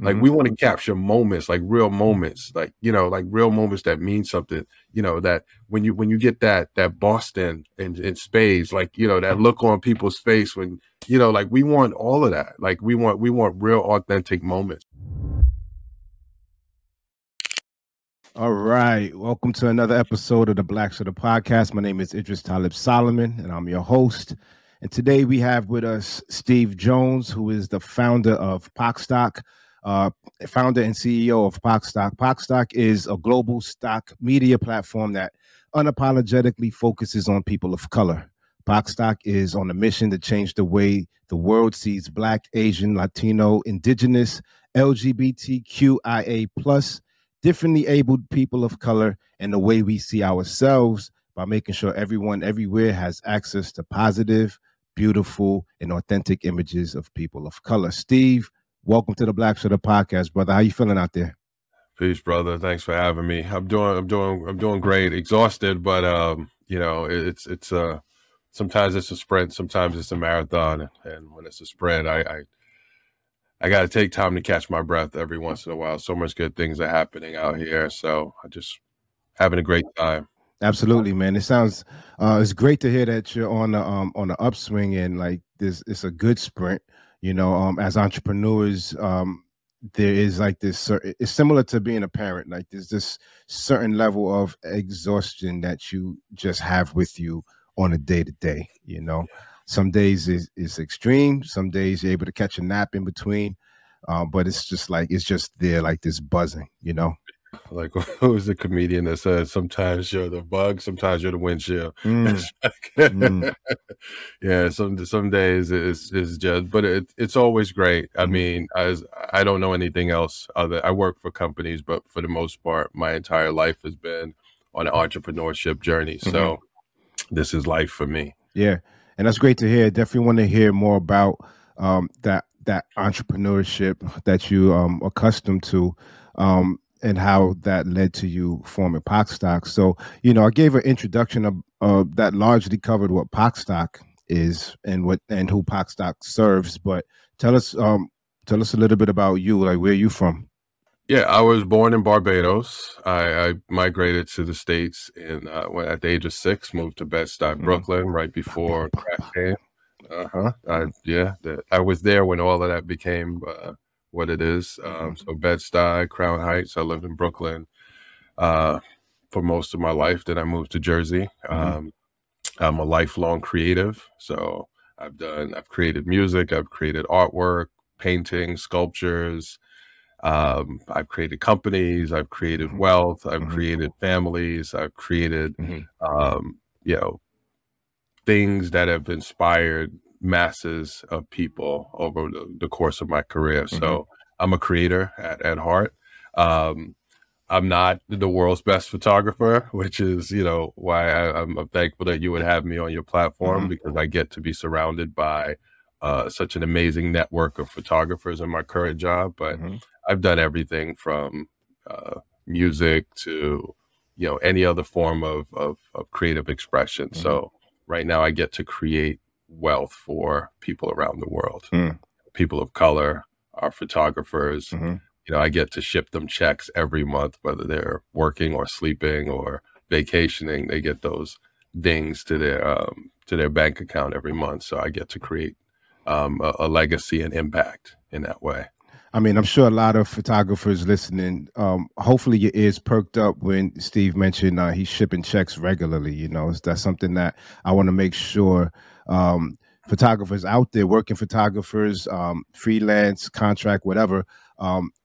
Like we want to capture moments, like real moments, like, like real moments that mean something, that when you get that Boston in spades, like, that look on people's face when, like we want all of that. Like we want real authentic moments. All right. Welcome to another episode of the Black Shutter Podcast. My name is Idris Talib Solomon, and I'm your host. And today we have with us Steve Jones, who is the founder of Pocstock, founder and CEO of Pocstock. Pocstock is a global stock media platform that unapologetically focuses on people of color. Pocstock is on a mission to change the way the world sees Black, Asian, Latino, Indigenous, LGBTQIA+, differently abled people of color, and the way we see ourselves by making sure everyone everywhere has access to positive, beautiful, and authentic images of people of color. Steve, welcome to the Black Shutter Podcast, brother. How you feeling out there? Peace, brother. Thanks for having me. I'm doing great. Exhausted, but it's sometimes it's a sprint, sometimes it's a marathon, and when it's a sprint, I got to take time to catch my breath every once in a while. So much good things are happening out here. So I just having a great time. Absolutely, man. It sounds it's great to hear that you're on the upswing, and like this, it's a good sprint. As entrepreneurs, there is like this. It's similar to being a parent. Like there's this certain level of exhaustion that you just have with you on a day to day. Some days is extreme. Some days you're able to catch a nap in between. But it's just there, like this buzzing, Like, who was the comedian that said, sometimes you're the bug, sometimes you're the windshield. Yeah, some days it's just, but it's always great. I mean, I don't know anything else other. I work for companies, but for the most part, my entire life has been on an entrepreneurship journey. So this is life for me. Yeah. And that's great to hear. Definitely want to hear more about that entrepreneurship that you accustomed to, and how that led to you forming Pocstock. So, I gave an introduction of that largely covered what Pocstock is and who Pocstock serves. But tell us a little bit about you. Like, where are you from? Yeah, I was born in Barbados. I migrated to the States when at the age of 6, moved to Bed-Stuy, Brooklyn, right before crack came. I was there when all of that became what it is. So Bed-Stuy, Crown Heights. I lived in Brooklyn for most of my life. Then I moved to Jersey. I'm a lifelong creative, so I've created music, I've created artwork, painting, sculptures. I've created companies, I've created wealth, I've created families, I've created, things that have inspired masses of people over the course of my career. So I'm a creator at heart. I'm not the world's best photographer, which is, why I'm thankful that you would have me on your platform, because I get to be surrounded by such an amazing network of photographers in my current job. But I've done everything from music to, any other form of creative expression. So right now I get to create wealth for people around the world, people of color, our photographers. I get to ship them checks every month, whether they're working or sleeping or vacationing. They get those dings to their bank account every month. So I get to create a legacy and impact in that way. I mean, I'm sure a lot of photographers listening, hopefully your ears perked up when Steve mentioned he's shipping checks regularly. That's something that I want to make sure photographers out there, working photographers, freelance, contract, whatever,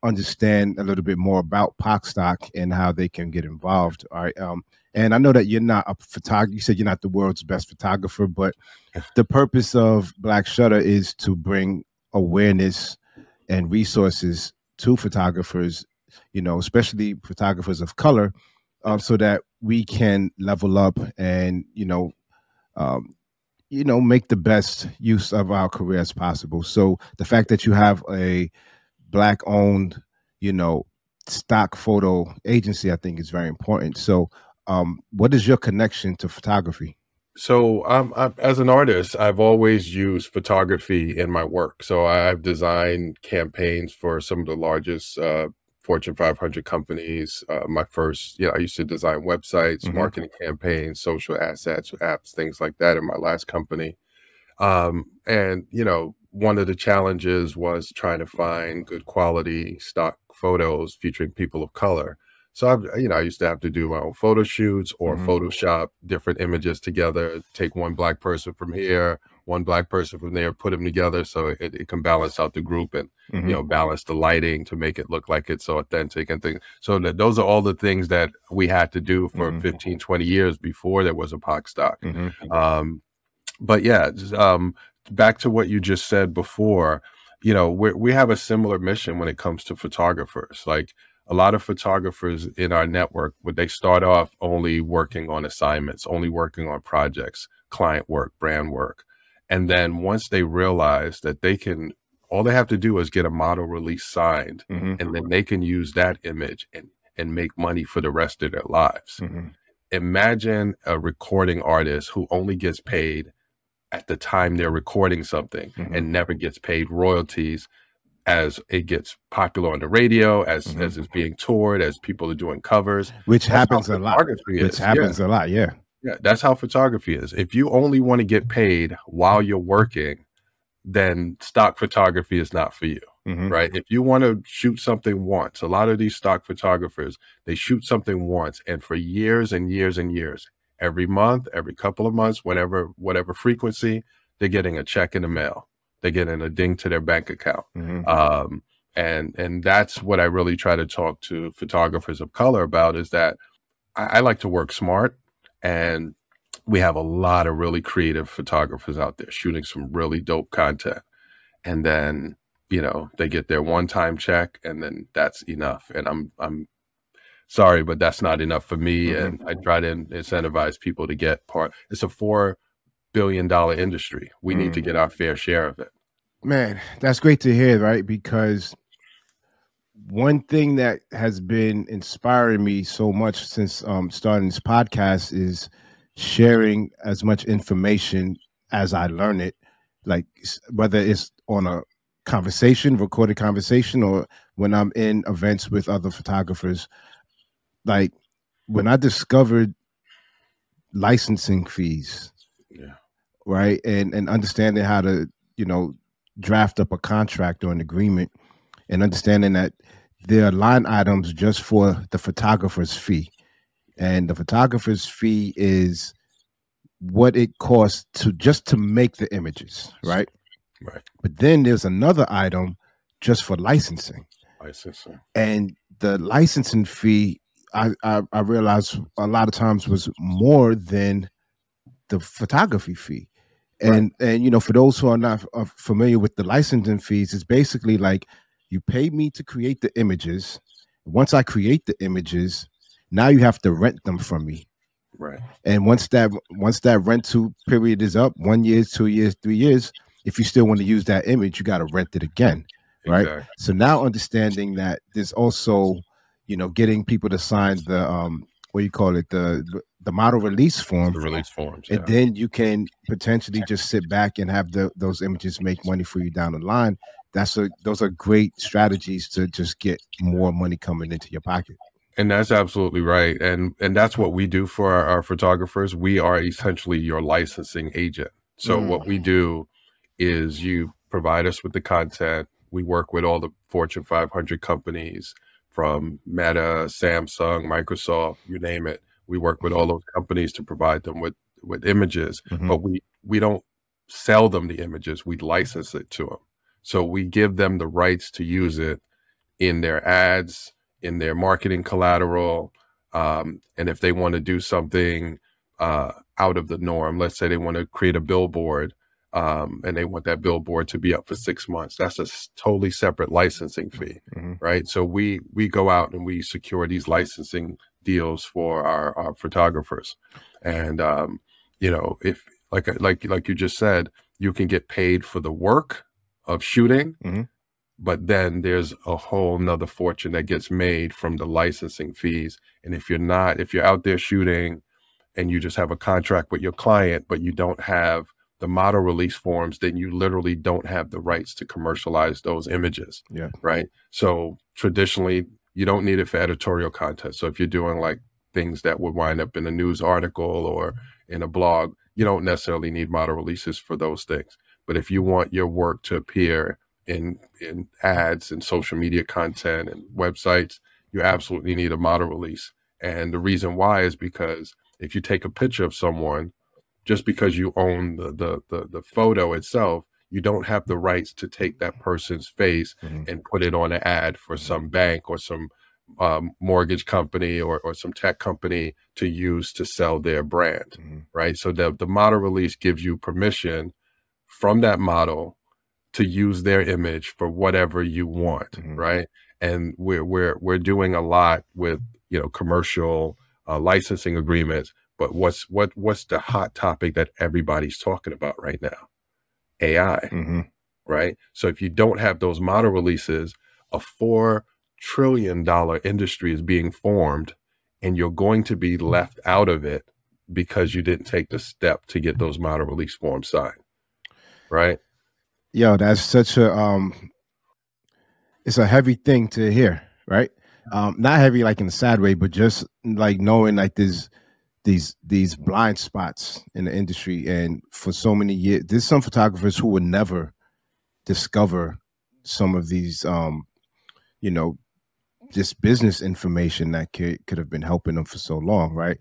understand a little bit more about Pocstock and how they can get involved. All right. And I know that you're not a photographer. You said you're not the world's best photographer, but the purpose of Black Shutter is to bring awareness and resources to photographers, especially photographers of color, so that we can level up and, make the best use of our career as possible. So the fact that you have a Black owned, stock photo agency, I think is very important. So what is your connection to photography? So as an artist, I've always used photography in my work. So I've designed campaigns for some of the largest Fortune 500 companies. My first, I used to design websites, marketing campaigns, social assets, apps, things like that in my last company. And, one of the challenges was trying to find good quality stock photos featuring people of color. So I used to have to do my own photo shoots or Photoshop different images together, take one black person from here, one black person from there, put them together so it can balance out the group and, balance the lighting to make it look like it's so authentic and things. So those are all the things that we had to do for 15, 20 years before there was a Pocstock. But yeah, back to what you just said before, we have a similar mission when it comes to photographers. Like a lot of photographers in our network, would they start off only working on assignments, only working on projects, client work, brand work. And then once they realize that all they have to do is get a model release signed, and then they can use that image and make money for the rest of their lives. Imagine a recording artist who only gets paid at the time they're recording something and never gets paid royalties as it gets popular on the radio, as it's being toured, as people are doing covers. Which happens a lot. Yeah. Yeah, that's how photography is. If you only want to get paid while you're working, then stock photography is not for you, right? If you want to shoot something once, a lot of these stock photographers, they shoot something once, and for years and years and years, every month, every couple of months, whatever frequency, they're getting a check in the mail. They're getting a ding to their bank account. And that's what I really try to talk to photographers of color about, is that I like to work smart, and we have a lot of really creative photographers out there shooting some really dope content. And then, they get their one-time check, and then that's enough. And I'm sorry, but that's not enough for me. And I try to incentivize people to get part. It's a $4 billion industry. We need to get our fair share of it. Man, that's great to hear, right? Because one thing that has been inspiring me so much since starting this podcast is sharing as much information as I learn it, like whether it's on a recorded conversation, or when I'm in events with other photographers. Like when I discovered licensing fees, right, and understanding how to, draft up a contract or an agreement, and understanding that there are line items just for the photographer's fee. And the photographer's fee is what it costs to make the images, right? Right. But then there's another item just for licensing. And the licensing fee, I realized a lot of times was more than the photography fee. And for those who are not familiar with the licensing fees, it's basically like you pay me to create the images. Once I create the images, now you have to rent them from me. Right. And once that rental period is up, 1 year, 2 years, 3 years, if you still want to use that image, you got to rent it again. Right. Exactly. So now understanding that there's also, getting people to sign the what do you call it, the model release form. The release forms. And then you can potentially just sit back and have those images make money for you down the line. Those are great strategies to just get more money coming into your pocket. And that's absolutely right. And that's what we do for our photographers. We are essentially your licensing agent. So what we do is you provide us with the content. We work with all the Fortune 500 companies, from Meta, Samsung, Microsoft, you name it. We work with all those companies to provide them with images, but we don't sell them the images. We license it to them. So we give them the rights to use it in their ads, in their marketing collateral. And if they want to do something out of the norm, let's say they want to create a billboard, and they want that billboard to be up for 6 months, that's a totally separate licensing fee, right? So we go out and we secure these licensing deals for our photographers. And, if like you just said, you can get paid for the work of shooting, but then there's a whole nother fortune that gets made from the licensing fees. And if you're out there shooting and you just have a contract with your client, but you don't have the model release forms, then you literally don't have the rights to commercialize those images. Yeah. Right. So traditionally, you don't need it for editorial content. So if you're doing like things that would wind up in a news article or in a blog, you don't necessarily need model releases for those things. But if you want your work to appear in ads and social media content and websites, you absolutely need a model release. And the reason why is because if you take a picture of someone, just because you own the photo itself, you don't have the rights to take that person's face and put it on an ad for some bank or some mortgage company or some tech company to use to sell their brand, right? So the model release gives you permission from that model to use their image for whatever you want, right? And we're doing a lot with, you know, commercial licensing agreements. But what's the hot topic that everybody's talking about right now? AI, right? So if you don't have those model releases, a $4 trillion industry is being formed, and you're going to be left out of it because you didn't take the step to get those model release forms signed, right? Yo, that's such a it's a heavy thing to hear, right? Not heavy like in a sad way, but just like knowing like these blind spots in the industry. And for so many years, there's some photographers who would never discover some of these you know, just business information that could have been helping them for so long, right?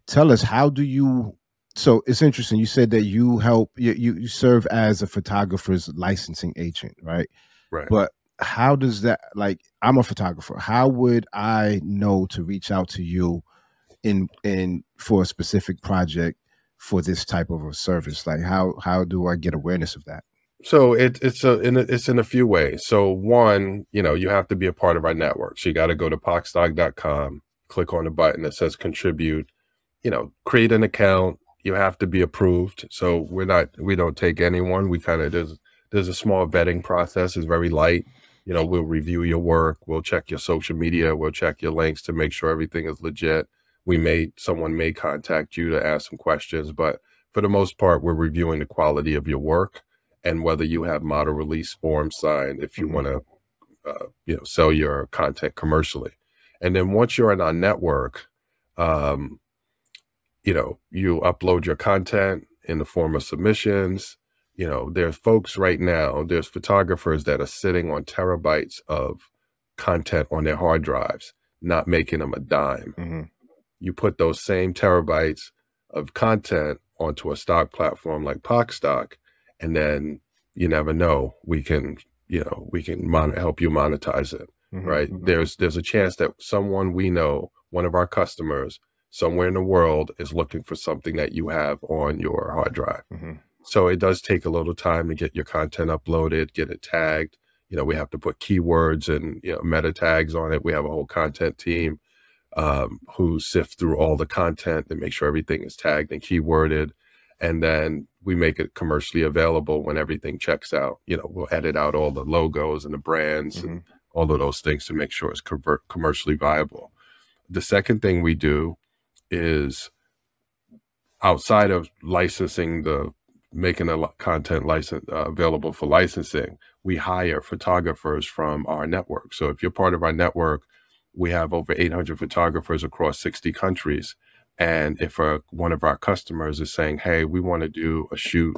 Tell us, how do you, so it's interesting, you said that you help, you serve as a photographer's licensing agent, right? Right. But how does that, like, I'm a photographer, how would I know to reach out to you in for a specific project for this type of a service? Like, how do I get awareness of that? So it's in a few ways. So one, you know, you have to be a part of our network. So you got to go to pocstock.com, click on the button that says contribute, you know, create an account. You have to be approved. So we don't take anyone. We kind of, there's a small vetting process. It's very light. You know, we'll review your work. We'll check your social media. We'll check your links to make sure everything is legit. Someone may contact you to ask some questions, but for the most part, we're reviewing the quality of your work and whether you have model release forms signed if you want to, you know, sell your content commercially. And then once you're in our network, you know, you upload your content in the form of submissions. You know, there's folks right now, there's photographers that are sitting on terabytes of content on their hard drives, not making them a dime. You put those same terabytes of content onto a stock platform like Pocstock, and then you never know, we can help you monetize it, right? There's a chance that someone we know, one of our customers somewhere in the world, is looking for something that you have on your hard drive. So it does take a little time to get your content uploaded, get it tagged. You know, we have to put keywords and, you know, meta tags on it. We have a whole content team who sift through all the content and make sure everything is tagged and keyworded. And then we make it commercially available when everything checks out. You know, we'll edit out all the logos and the brands and all of those things to make sure it's commercially viable. The second thing we do is, outside of licensing, making the content license available for licensing, we hire photographers from our network. So if you're part of our network, we have over 800 photographers across 60 countries. And if one of our customers is saying, hey, we want to do a shoot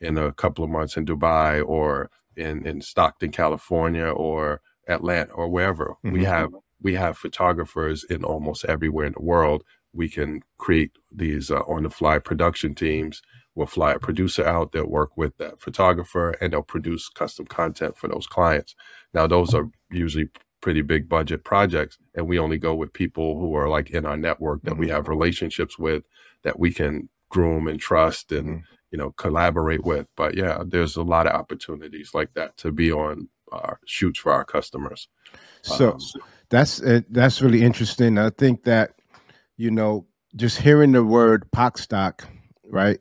in a couple of months in Dubai or in Stockton, California, or Atlanta, or wherever, we have photographers in almost everywhere in the world. We can create these on-the-fly production teams. We'll fly a producer out, they'll work with that photographer, and they'll produce custom content for those clients. Now, those are usually pretty big budget projects, and we only go with people who are like in our network that we have relationships with, that we can groom and trust and, you know, collaborate with. But yeah, there's a lot of opportunities like that to be on shoots for our customers. So that's really interesting. I think that, you know, just hearing the word Pocstock, right,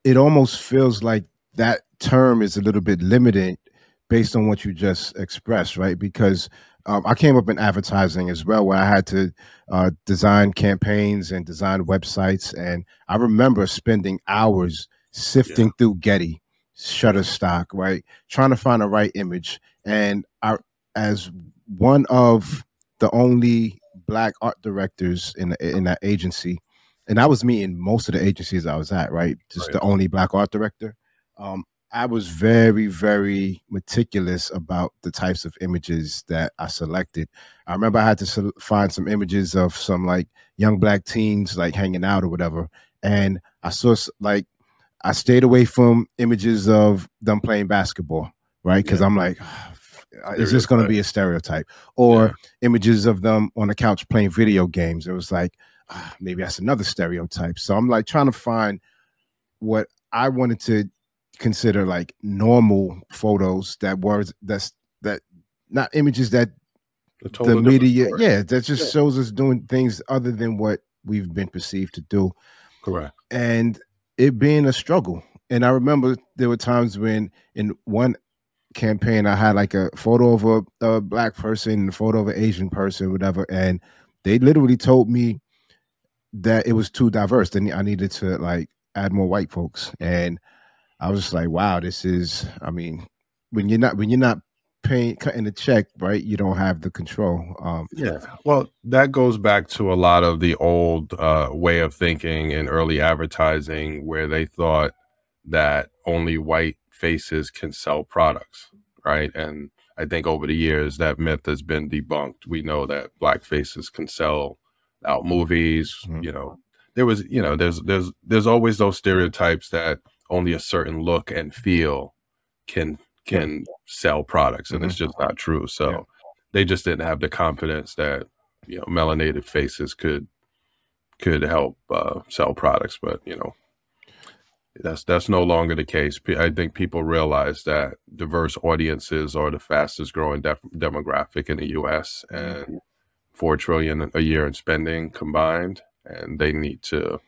it almost feels like that term is a little bit limited based on what you just expressed, right? Because I came up in advertising as well, where I had to design campaigns and design websites. And I remember spending hours Yeah. sifting through Getty, Yeah. Shutterstock, right, trying to find the right image. And as one of the only black art directors in that agency, and that was me in most of the agencies I was at, right, just Right. the only black art director. Um, I was very, very meticulous about the types of images that I selected. I remember I had to find some images of some like young black teens like hanging out or whatever, and I saw like I stayed away from images of them playing basketball, right? Because Yeah. I'm like, is this going to Stereotype. be a stereotype? Or Yeah. images of them on the couch playing video games. It was like, maybe that's another stereotype. So I'm like trying to find what I wanted to consider like normal photos that were that not images that A the total different media, story. yeah, that just Yeah. shows us doing things other than what we've been perceived to do. Correct. And it being a struggle. And I remember there were times when in one campaign I had like a photo of a black person, a photo of an Asian person, whatever, and they literally told me that it was too diverse. Then I needed to like add more white folks. And I was just like, wow, this is, I mean, when you're not paying cutting the check, right, you don't have the control. Yeah. Well, that goes back to a lot of the old way of thinking in early advertising where they thought that only white faces can sell products, right? And I think over the years that myth has been debunked. We know that black faces can sell out movies, Mhm. you know. There was, you know, there's always those stereotypes that only a certain look and feel can sell products, and it's Mhm. just not true. Yeah. So they just didn't have the confidence that, you know, melanated faces could help sell products. But, you know, that's no longer the case. I think people realize that diverse audiences are the fastest growing demographic in the U.S. and 4 trillion a year in spending combined, and they need to,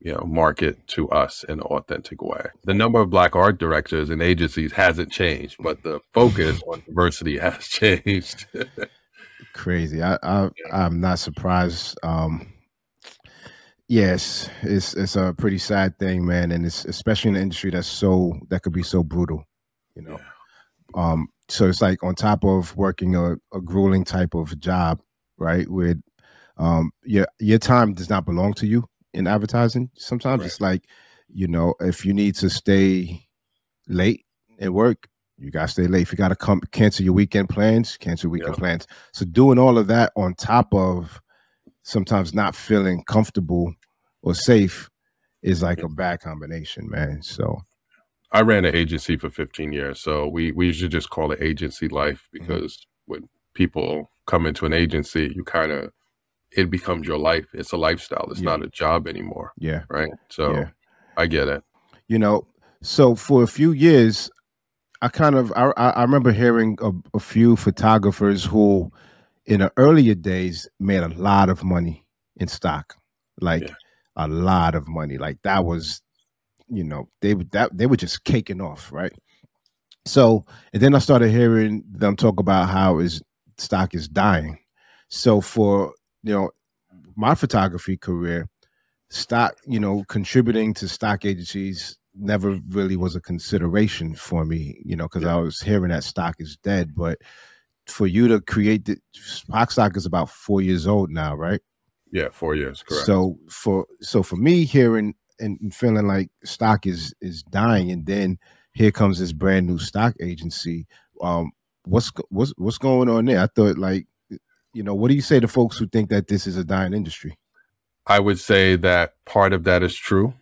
you know, market to us in an authentic way. The number of black art directors and agencies hasn't changed, but the focus on diversity has changed. Crazy. I'm not surprised. Yes, it's a pretty sad thing, man, and it's especially in an industry that could be so brutal, you know. Yeah. So it's like on top of working a grueling type of job, right? With your time does not belong to you in advertising. Sometimes Right. it's like, you know, if you need to stay late at work, you gotta stay late. If you gotta come cancel your weekend plans, cancel Yeah. weekend plans. So doing all of that on top of sometimes not feeling comfortable or safe is like a bad combination, man. So I ran an agency for 15 years, so we usually just call it agency life because when people come into an agency, it becomes your life. It's a lifestyle. It's yeah, not a job anymore, yeah, right? yeah. So I get it. You know, so for a few years, I remember hearing a few photographers who in the earlier days made a lot of money in stock, like Yeah. a lot of money. Like that was, you know, they were just caking off, right? So, and then I started hearing them talk about how is stock is dying. So for, you know, my photography career, stock, you know, contributing to stock agencies never really was a consideration for me, you know, because Yeah. I was hearing that stock is dead. But for you to create the Pocstock is about 4 years old now, right? Yeah. 4 years. Correct. So for me hearing and feeling like stock is dying, and then here comes this brand new stock agency. Um, what's going on there? I thought like, you know, what do you say to folks who think that this is a dying industry? I would say that part of that is true.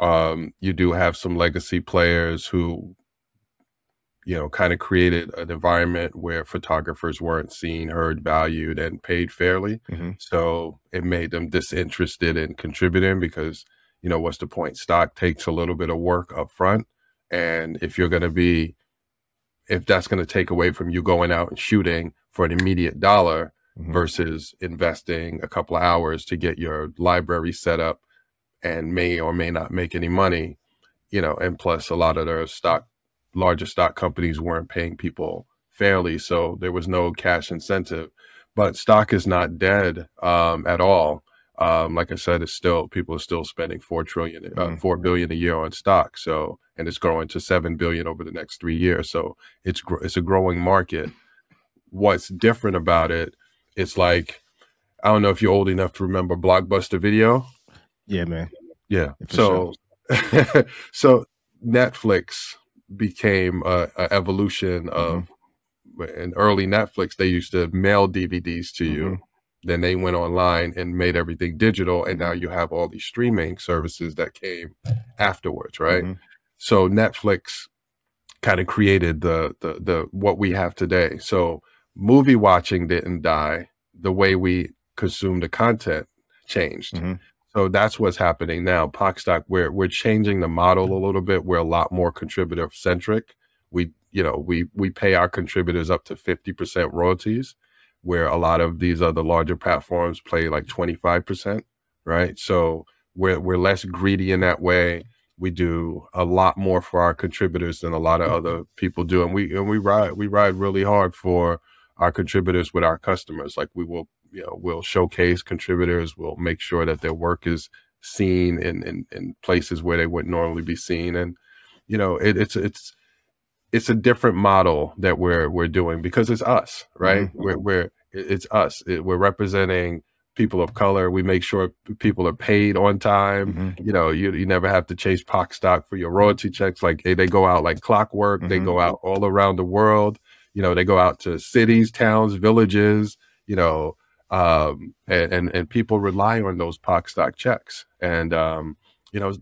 You do have some legacy players who, you know, kind of created an environment where photographers weren't seen, heard, valued, and paid fairly. Mm-hmm. So it made them disinterested in contributing because, you know, what's the point? Stock takes a little bit of work up front. And if that's going to take away from you going out and shooting for an immediate dollar Mm-hmm. versus investing a couple of hours to get your library set up and may or may not make any money, you know, and plus a lot of their larger stock companies weren't paying people fairly, so there was no cash incentive. But stock is not dead at all. Like I said, it's still, people are still spending 4 billion a year on stock. So, and it's growing to 7 billion over the next 3 years. So it's a growing market. What's different about it, it's like, I don't know if you're old enough to remember Blockbuster Video. Yeah, man. Yeah. For So, so Netflix became a evolution of, in early Netflix, they used to mail DVDs to you. Then they went online and made everything digital. And now you have all these streaming services that came afterwards, right? So Netflix kind of created the what we have today. So movie watching didn't die. The way we consume the content changed. So that's what's happening now. Pocstock, we're changing the model a little bit. We're a lot more contributor centric. We pay our contributors up to 50% royalties, where a lot of these other larger platforms play like 25%, right? So we're less greedy in that way. We do a lot more for our contributors than a lot of other people do, and we ride really hard for our contributors with our customers. Like we'll showcase contributors. We'll make sure that their work is seen in places where they wouldn't normally be seen, and it's a different model that we're doing because it's us, right? It's us. We're representing people of color. We make sure people are paid on time. You never have to chase Pocstock for your royalty checks. Like they go out like clockwork. They go out all around the world. They go out to cities, towns, villages, and people rely on those Pocstock checks. And,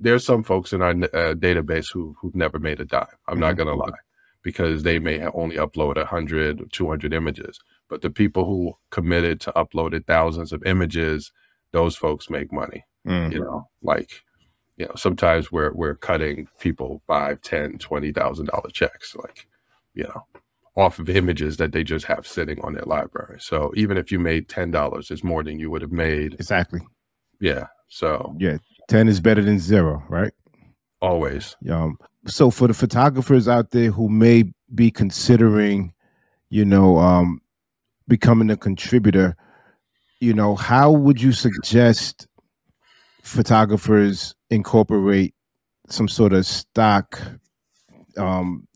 there's some folks in our database who've never made a dime. I'm not going to lie, because they may have only uploaded 100 or 200 images. But the people who committed to uploaded thousands of images, those folks make money. Sometimes we're cutting people $5,000, $10,000, $20,000 checks, off of images that they just have sitting on their library. So even if you made $10, it's more than you would have made. Exactly. Yeah. So yeah, 10 is better than 0, right? Always. So for the photographers out there who may be considering, becoming a contributor, how would you suggest photographers incorporate some sort of stock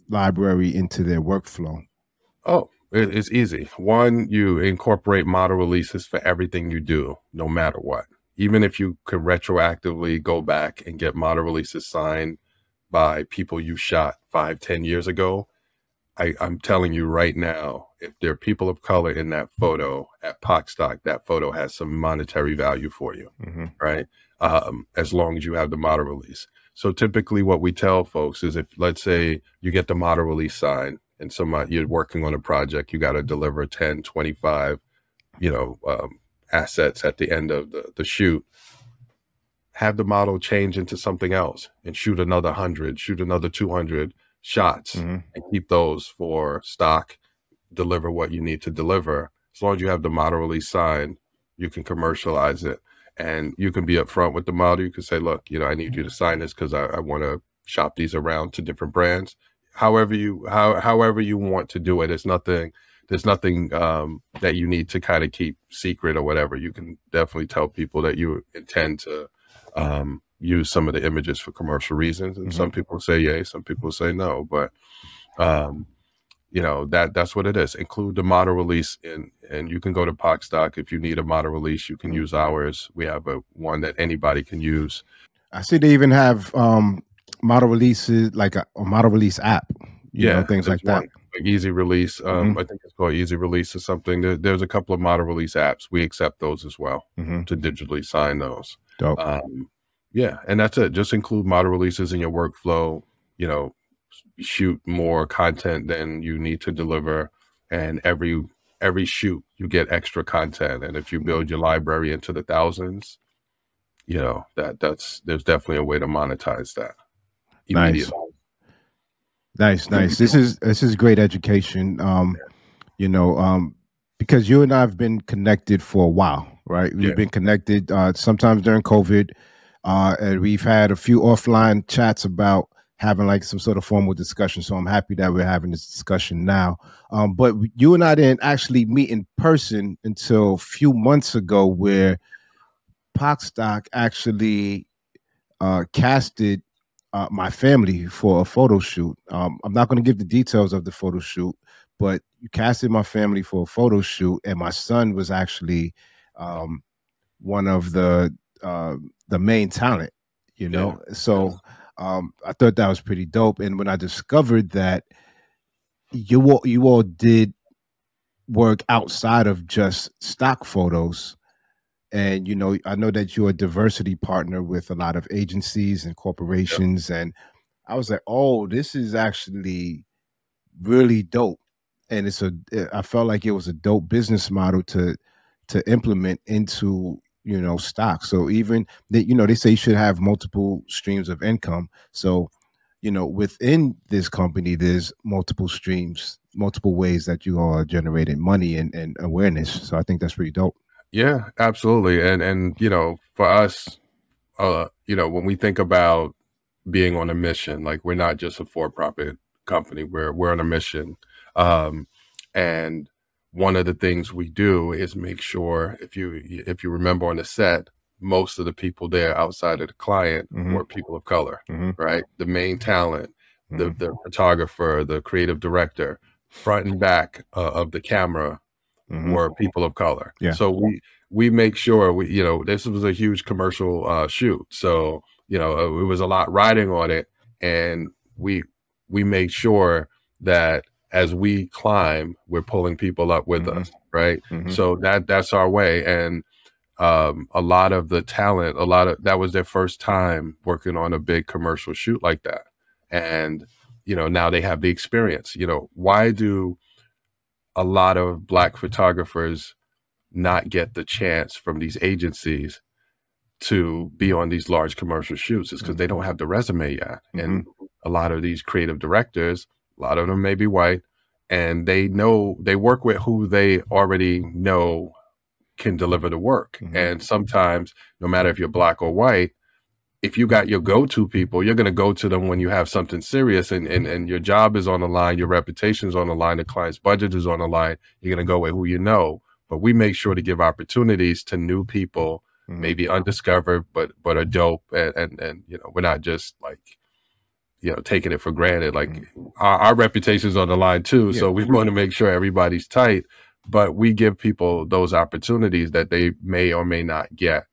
library into their workflow? Oh, it's easy. One, you incorporate model releases for everything you do, no matter what. Even if you could retroactively go back and get model releases signed by people you shot 5, 10 years ago, I'm telling you right now, if there are people of color in that photo at Pocstock, that photo has some monetary value for you, right? As long as you have the model release. So typically what we tell folks is, if let's say you get the model release signed and you're working on a project, you got to deliver 10, 25, assets at the end of the shoot, have the model change into something else and shoot another 100, shoot another 200 shots and keep those for stock, deliver what you need to deliver. As long as you have the model release signed, you can commercialize it. And you can be upfront with the model. You can say, look, I need you to sign this because I want to shop these around to different brands. However you want to do it. There's nothing that you need to kind of keep secret or whatever. You can definitely tell people that you intend to use some of the images for commercial reasons. And some people say yay, some people say no. But that's what it is. Include the model release and you can go to Pocstock. If you need a model release, you can use ours. We have one that anybody can use. I see they even have model releases, like a model release app, things like that. Like Easy Release. I think it's called Easy Release or something. There's a couple of model release apps. We accept those as well to digitally sign those. Dope. Yeah, and that's it. Just include model releases in your workflow. Shoot more content than you need to deliver, and every shoot you get extra content. And if you build your library into the thousands, there's definitely a way to monetize that immediately. Nice. This is great education. Because you and I have been connected for a while, right? We've been connected sometimes during COVID, and we've had a few offline chats about having like some sort of formal discussion. So I'm happy that we're having this discussion now. But you and I didn't actually meet in person until a few months ago, where Pocstock actually casted my family for a photo shoot. I'm not going to give the details of the photo shoot, but you casted my family for a photo shoot, and my son was actually one of the main talent. You know, so I thought that was pretty dope. And when I discovered that you all did work outside of just stock photos, and I know that you're a diversity partner with a lot of agencies and Yep. corporations, and I was like, oh, this is actually really dope. And I felt like it was a dope business model to implement into stock. So even that, they say you should have multiple streams of income. So within this company, there's multiple streams, multiple ways that you are generating money and awareness. So I think that's pretty dope. Yeah, absolutely. And for us, when we think about being on a mission, like we're not just a for-profit company, we're on a mission. Um, and one of the things we do is make sure, if you remember on the set, most of the people there outside of the client Mm-hmm. were people of color, Mm-hmm. right? The main talent, the Mm-hmm. the photographer, the creative director, front and back of the camera Mm-hmm. were people of color. Yeah. So we make sure this was a huge commercial shoot. So, it was a lot riding on it. And we make sure that as we climb, we're pulling people up with Mm-hmm. us. Right. Mm-hmm. So that's our way. And a lot of the talent, that was their first time working on a big commercial shoot like that. And, now they have the experience. Why do a lot of Black photographers not get the chance from these agencies to be on these large commercial shoots? Is because they don't have the resume yet. Mm-hmm. And a lot of these creative directors, a lot of them may be white, and they work with who they already know can deliver the work. Mm-hmm. And sometimes, no matter if you're Black or white, if you got your go-to people, you're going to go to them when you have something serious, and your job is on the line, your reputation is on the line, the client's budget is on the line. You're going to go with who you know. But we make sure to give opportunities to new people, Mm-hmm. maybe undiscovered, but are dope. And we're not just like, taking it for granted. Like our reputation's on the line too. Yeah. So we want to make sure everybody's tight, but we give people those opportunities that they may or may not get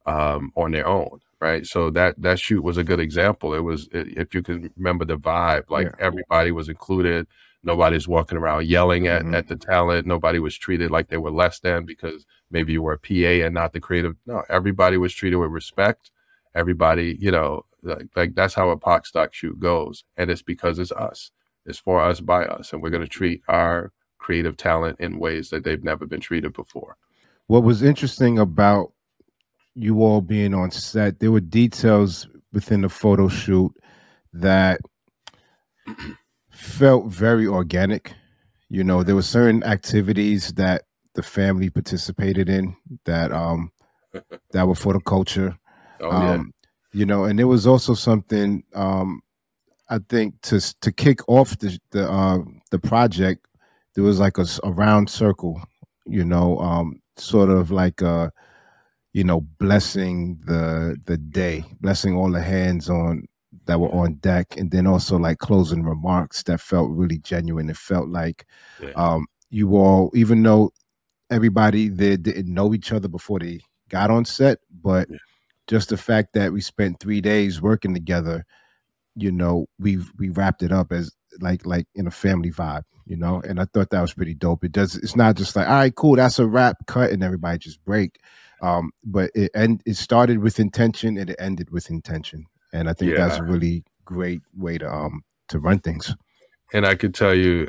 on their own. Right. So that shoot was a good example. If you can remember the vibe, like everybody was included. Nobody's walking around yelling at the talent. Nobody was treated like they were less than because maybe you were a PA and not the creative. No, everybody was treated with respect. Everybody, like that's how a Pocstock shoot goes. And it's because it's us. It's for us, by us. And we're going to treat our creative talent in ways that they've never been treated before. What was interesting about you all being on set, there were details within the photo shoot that felt very organic. There were certain activities that the family participated in that that were for the culture. Oh, yeah. And there was also something I think to kick off the project, there was like a round circle, sort of like blessing the day, blessing all the hands on that were on deck, and then also like closing remarks that felt really genuine. It felt like you all, even though everybody there didn't know each other before they got on set, but just the fact that we spent 3 days working together, we wrapped it up as like in a family vibe, and I thought that was pretty dope. It's not just like, all right, cool, that's a wrap, cut, and everybody just break. But it started with intention and it ended with intention. And I think that's a really great way to run things. And I could tell you,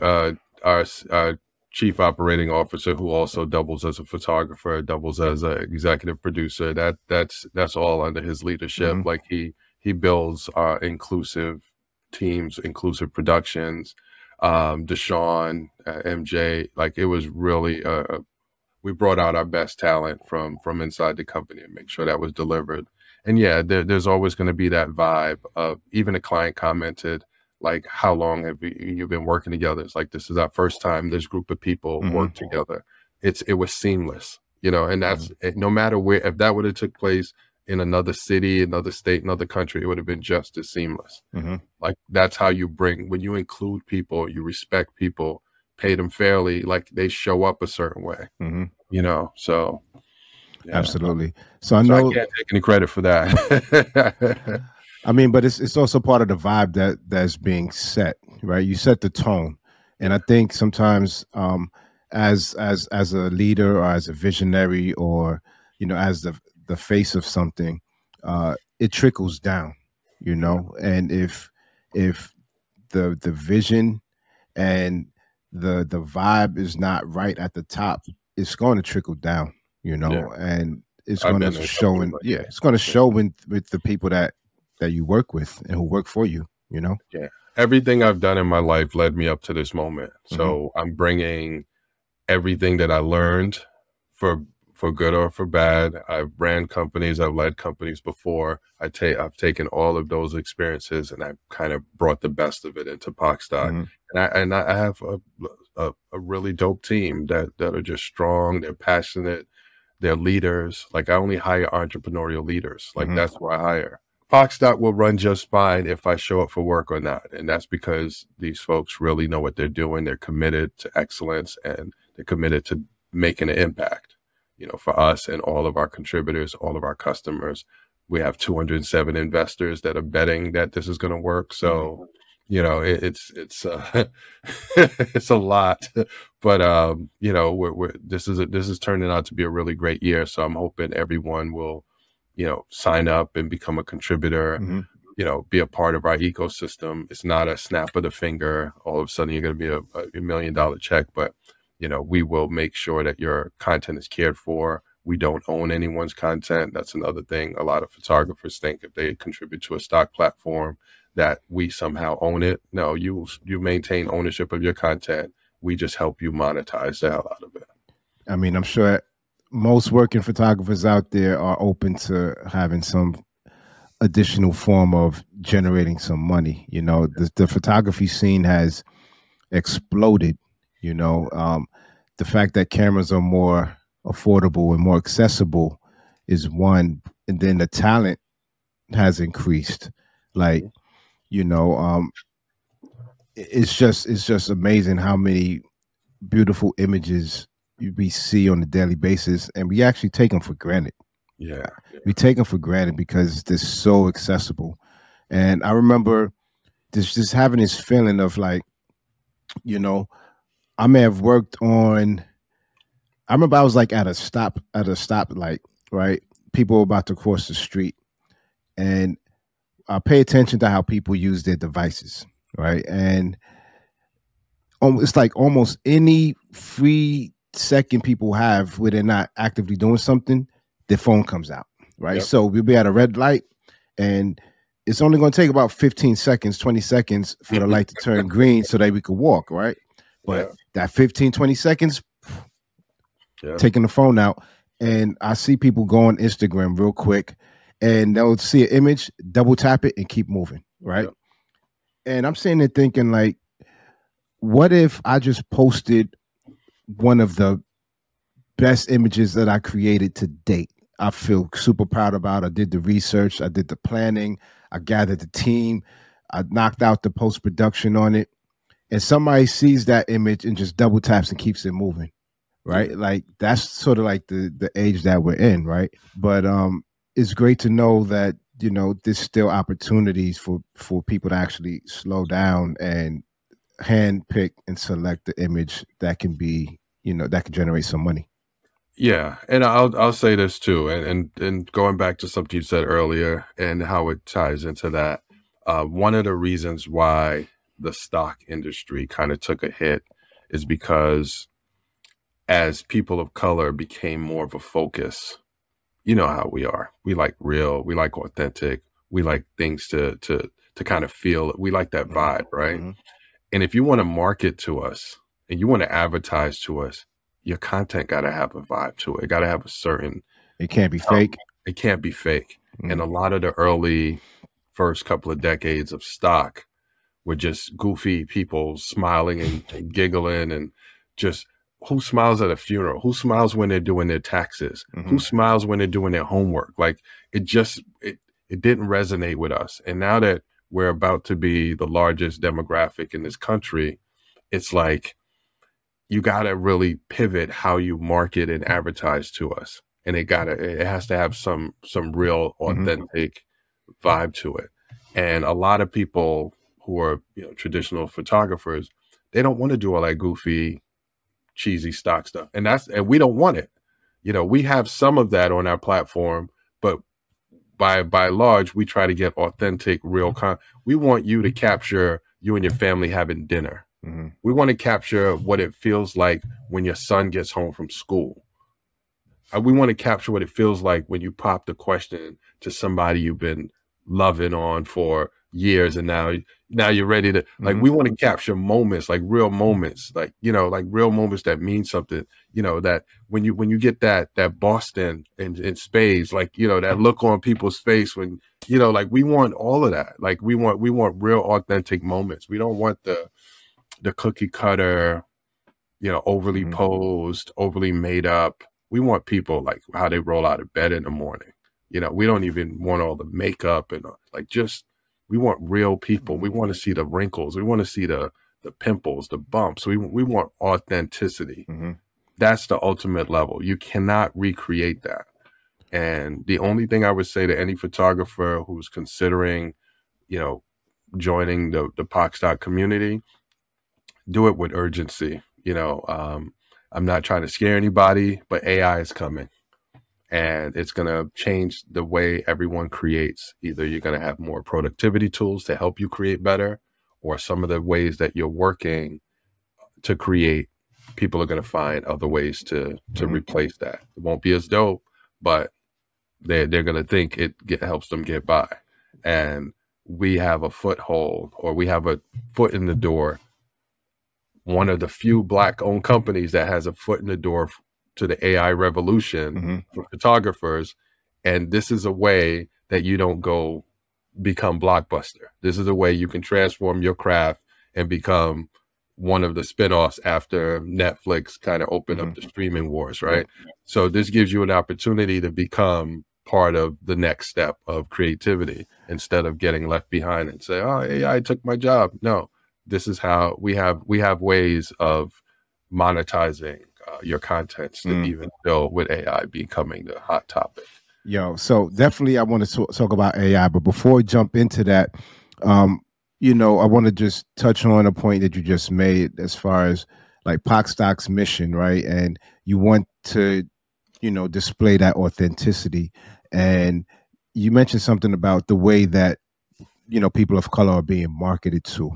our chief operating officer, who also doubles as a photographer, doubles as an executive producer, that's all under his leadership. Mm-hmm. Like he builds inclusive teams, inclusive productions. Deshaun, MJ, like it was really we brought out our best talent from inside the company and make sure that was delivered. And yeah, there's always going to be that vibe of, even a client commented, like, how long have you been working together? It's like, this is our first time this group of people work together. It was seamless, you know, and that's no matter where, if that would have took place in another city, another state, another country, it would have been just as seamless. Like, that's how you bring, when you include people, you respect people, pay them fairly, like they show up a certain way, you know? So yeah. Absolutely. So I So I know, can't take any credit for that. I mean, but it's also part of the vibe that's being set, right? You set the tone, and I think sometimes, as a leader or as a visionary, or as the face of something, it trickles down, and if the vision and the vibe is not right at the top, it's going to trickle down, Yeah. and it's I've going to been in show companies in, like yeah, that. it's going to show with the people that you work with and who work for you, Yeah. Everything I've done in my life led me up to this moment. hmm So I'm bringing everything that I learned, for good or for bad. I've ran companies, I've led companies before. I've taken all of those experiences and I've kind of brought the best of it into Pocstock. hmm And I have a really dope team that are just strong, they're passionate, they're leaders. Like, I only hire entrepreneurial leaders. Like, hmm that's who I hire. Pocstock will run just fine if I show up for work or not. And that's because these folks really know what they're doing. They're committed to excellence, and they're committed to making an impact, for us and all of our contributors, all of our customers. We have 207 investors that are betting that this is going to work. So, it's it's a lot, but this is turning out to be a really great year. So I'm hoping everyone will, sign up and become a contributor, hmm be a part of our ecosystem. It's not a snap of the finger. All of a sudden, you're going to be a $1 million check, but we will make sure that your content is cared for. We don't own anyone's content. That's another thing. A lot of photographers think if they contribute to a stock platform that we somehow own it. No, you maintain ownership of your content. We just help you monetize the hell out of it. I mean, I'm sure most working photographers out there are open to having some additional form of generating some money. The photography scene has exploded. The fact that cameras are more affordable and more accessible is one, and then the talent has increased. Like, it's just amazing how many beautiful images we see on a daily basis, and we actually take them for granted. Yeah. We take them for granted because they're so accessible. And I remember just having this feeling of like, I may have worked on. I remember I was like at a stoplight, right? People were about to cross the street, and I pay attention to how people use their devices, right? And it's like almost any free second people have where they're not actively doing something, their phone comes out, right? Yep. So we'll be at a red light, and it's only going to take about 15 seconds, 20 seconds for the light to turn green so that we could walk, right? But that 15, 20 seconds, taking the phone out, and I see people go on Instagram real quick, and they'll see an image, double tap it, and keep moving, right? Yep. And I'm sitting there thinking, like, what if I just posted one of the best images that I created to date? I feel super proud about. I did the research, I did the planning, I gathered the team, I knocked out the post-production on it, and somebody sees that image and just double taps and keeps it moving, right? Yeah. Like, that's sort of like the age that we're in, right? But it's great to know that there's still opportunities for people to actually slow down and hand pick and select the image that can be, that can generate some money. Yeah, and I'll say this too, and going back to something you said earlier and how it ties into that. One of the reasons why the stock industry kind of took a hit is because as people of color became more of a focus, you know how we are. We like real, we like authentic, we like things to kind of feel. We like that vibe, right? Mm-hmm. And if you want to market to us and you want to advertise to us, your content got to have a vibe to it. It got to have a certain, It can't be fake. it can't be fake. And a lot of the early first couple of decades of stock were just goofy people smiling and giggling, and just who smiles at a funeral? Who smiles when they're doing their taxes? Who smiles when they're doing their homework? Like it didn't resonate with us. And now that we're about to be the largest demographic in this country, it's like you got to really pivot how you market and advertise to us. And it has to have some real authentic vibe to it. And a lot of people who are, traditional photographers, they don't want to do all that goofy, cheesy stock stuff. And we don't want it. We have some of that on our platform, but by large, we try to get authentic, real we want you to capture you and your family having dinner. We want to capture what it feels like when your son gets home from school. We want to capture what it feels like when you pop the question to somebody you've been loving on for years, and now you're ready to we want to capture moments, like real moments, like real moments that mean something, that when you get that Boston in spades, that look on people's face when we want all of that. Like we want real authentic moments. We don't want the cookie cutter, overly posed, overly made up. We want people like how they roll out of bed in the morning. We don't even want all the makeup and we want real people. We want to see the wrinkles. We want to see the pimples, the bumps. We want authenticity. That's the ultimate level. You cannot recreate that. And the only thing I would say to any photographer who's considering, joining the Pocstock community, do it with urgency. I'm not trying to scare anybody, but AI is coming. And it's going to change the way everyone creates. Either you're going to have more productivity tools to help you create better, or some of the ways that you're working to create, people are going to find other ways to replace that. It won't be as dope, but they're going to think it helps them get by. And we have a foothold, or we have a foot in the door. One of the few Black-owned companies that has a foot in the door to the AI revolution for photographers. And this is a way that you don't go become Blockbuster. This is a way you can transform your craft and become one of the spinoffs after Netflix kind of opened up the streaming wars, right? So this gives you an opportunity to become part of the next step of creativity instead of getting left behind and say, oh, AI took my job. No, this is how we have ways of monetizing your contents to even still with AI becoming the hot topic. So definitely I want to talk about AI, but before we jump into that, I want to just touch on a point that you just made as far as like Pocstock's mission, right? And you want to, display that authenticity. And you mentioned something about the way that, people of color are being marketed to,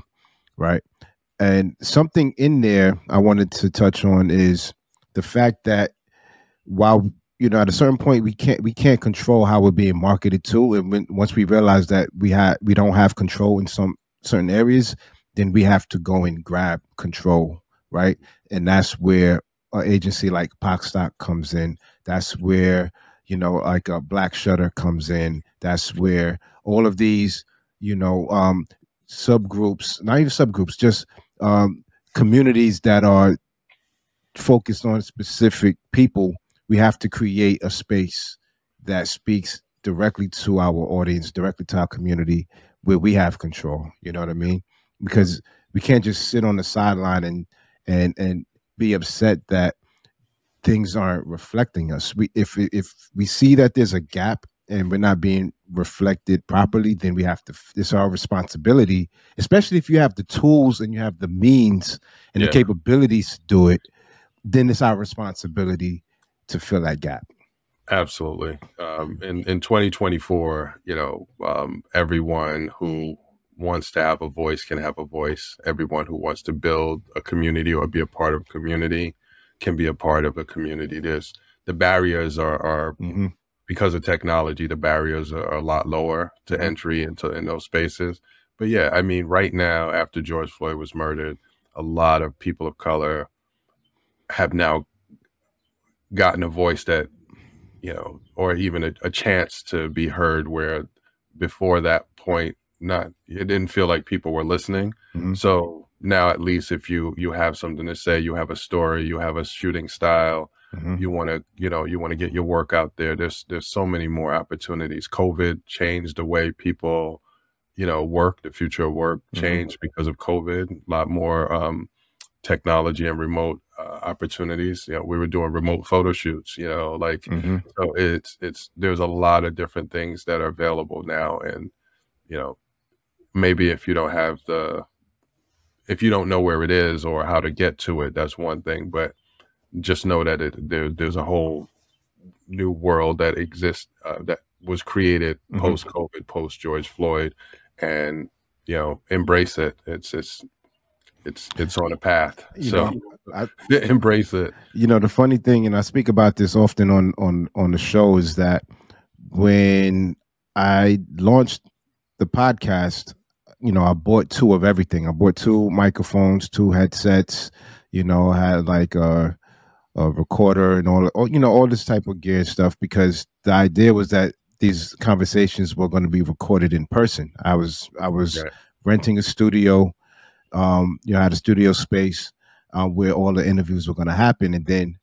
right? And something in there I wanted to touch on is the fact that while at a certain point we can't control how we're being marketed to, and once we realize that we don't have control in some certain areas, then we have to go and grab control, right? And that's where an agency like Pocstock comes in. That's where like a Black Shutter comes in. That's where all of these subgroups, not even subgroups, just communities that are focused on specific people. We have to create a space that speaks directly to our audience, directly to our community, where we have control. You know what I mean? Because we can't just sit on the sideline and be upset that things aren't reflecting us. If we see that there's a gap and we're not being reflected properly, then we have to, it's our responsibility, especially if you have the tools and you have the means and the capabilities to do it, then it's our responsibility to fill that gap. Absolutely. In 2024, everyone who wants to have a voice can have a voice. Everyone who wants to build a community or be a part of a community can be a part of a community. The barriers are because of technology, the barriers are a lot lower to entry in those spaces. But yeah, I mean, right now, after George Floyd was murdered, a lot of people of color have now gotten a voice that or even a chance to be heard, where before that point, it didn't feel like people were listening. Mm-hmm. So now at least if you have something to say, you have a story, you have a shooting style, Mm-hmm. you want to, you want to get your work out there. There's so many more opportunities. COVID changed the way people, work. The future of work changed because of COVID. A lot more technology and remote opportunities. We were doing remote photo shoots, Mm-hmm. so there's a lot of different things that are available now. And, you know, maybe if you don't know where it is or how to get to it, that's one thing, but just know that there's a whole new world that exists, that was created post COVID, post George Floyd, and, embrace it. It's on a path. So embrace it. The funny thing, and I speak about this often on the show, is that when I launched the podcast, I bought two of everything. I bought two microphones, two headsets, I had like a recorder and all this type of gear stuff, because the idea was that these conversations were going to be recorded in person. I was renting a studio. I had a studio space where all the interviews were going to happen. And then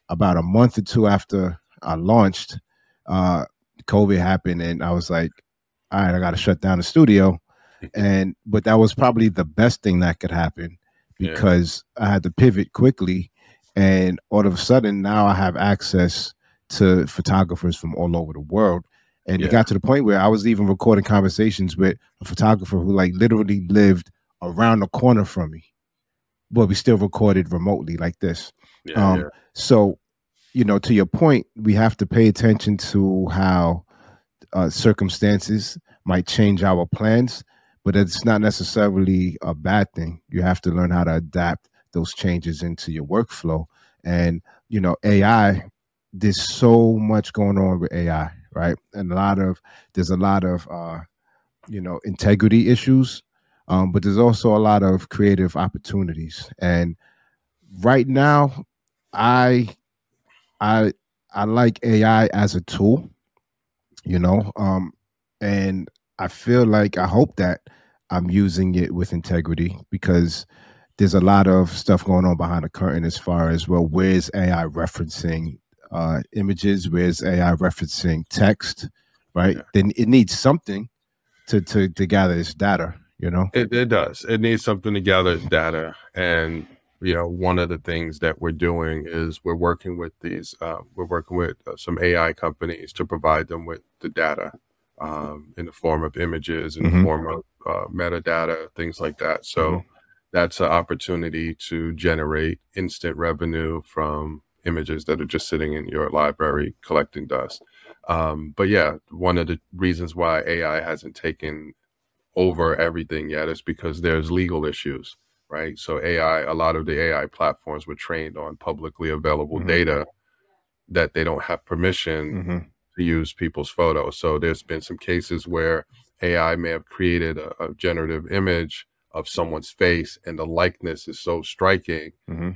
about a month or two after I launched, uh, COVID happened, and I was like, all right, I got to shut down the studio. But that was probably the best thing that could happen, because I had to pivot quickly. And all of a sudden, now I have access to photographers from all over the world. And it got to the point where I was even recording conversations with a photographer who like literally lived around the corner from me, but we still recorded remotely like this. So, to your point, we have to pay attention to how circumstances might change our plans, but it's not necessarily a bad thing. You have to learn how to adapt those changes into your workflow. And, AI, there's so much going on with AI, right? And there's a lot of, integrity issues. But there's also a lot of creative opportunities. And right now, I I I like AI as a tool, and I hope that I'm using it with integrity, because there's a lot of stuff going on behind the curtain as far as, well, where's AI referencing images, where's AI referencing text, right? Then it needs something to gather its data. It does. It needs something to gather its data. And, one of the things that we're doing is we're working with some AI companies to provide them with the data in the form of images, in the form of metadata, things like that. So that's an opportunity to generate instant revenue from images that are just sitting in your library collecting dust. But yeah, one of the reasons why AI hasn't taken over everything yet is because there's legal issues, right? So a lot of the AI platforms were trained on publicly available data that they don't have permission to use people's photos. So there's been some cases where AI may have created a generative image of someone's face, and the likeness is so striking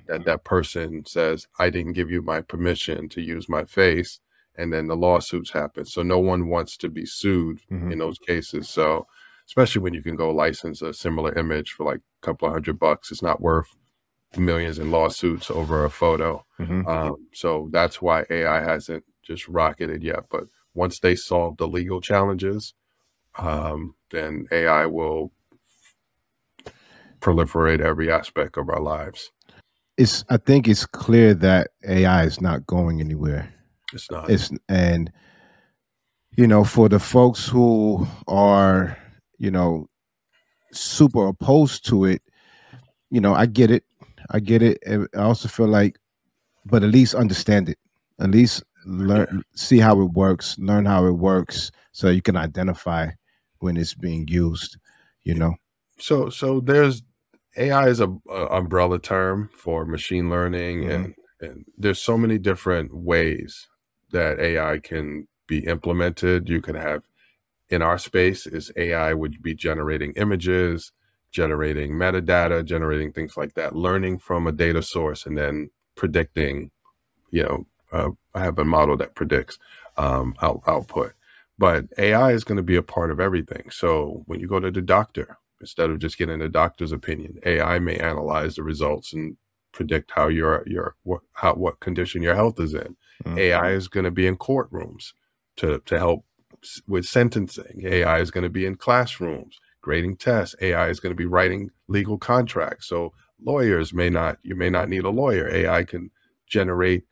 that that person says, I didn't give you my permission to use my face. And then the lawsuits happen. So no one wants to be sued in those cases. So especially when you can go license a similar image for like a couple of $100, it's not worth millions in lawsuits over a photo. So that's why AI hasn't just rocketed yet. But once they solve the legal challenges, then AI will proliferate every aspect of our lives. I think it's clear that AI is not going anywhere. It's not. And for the folks who are, super opposed to it, I get it. I get it. And I also feel like, but at least understand it. At least see how it works, learn how it works, so you can identify when it's being used, So there's AI is a umbrella term for machine learning, and there's so many different ways that AI can be implemented. You could have, in our space, is AI would be generating images, generating metadata, generating things like that, learning from a data source, and then predicting, I have a model that predicts output. But AI is going to be a part of everything. So when you go to the doctor, instead of just getting the doctor's opinion, AI may analyze the results and predict how what condition your health is in. AI is going to be in courtrooms to help with sentencing. AI is going to be in classrooms grading tests. AI is going to be writing legal contracts. So lawyers you may not need a lawyer. AI can generate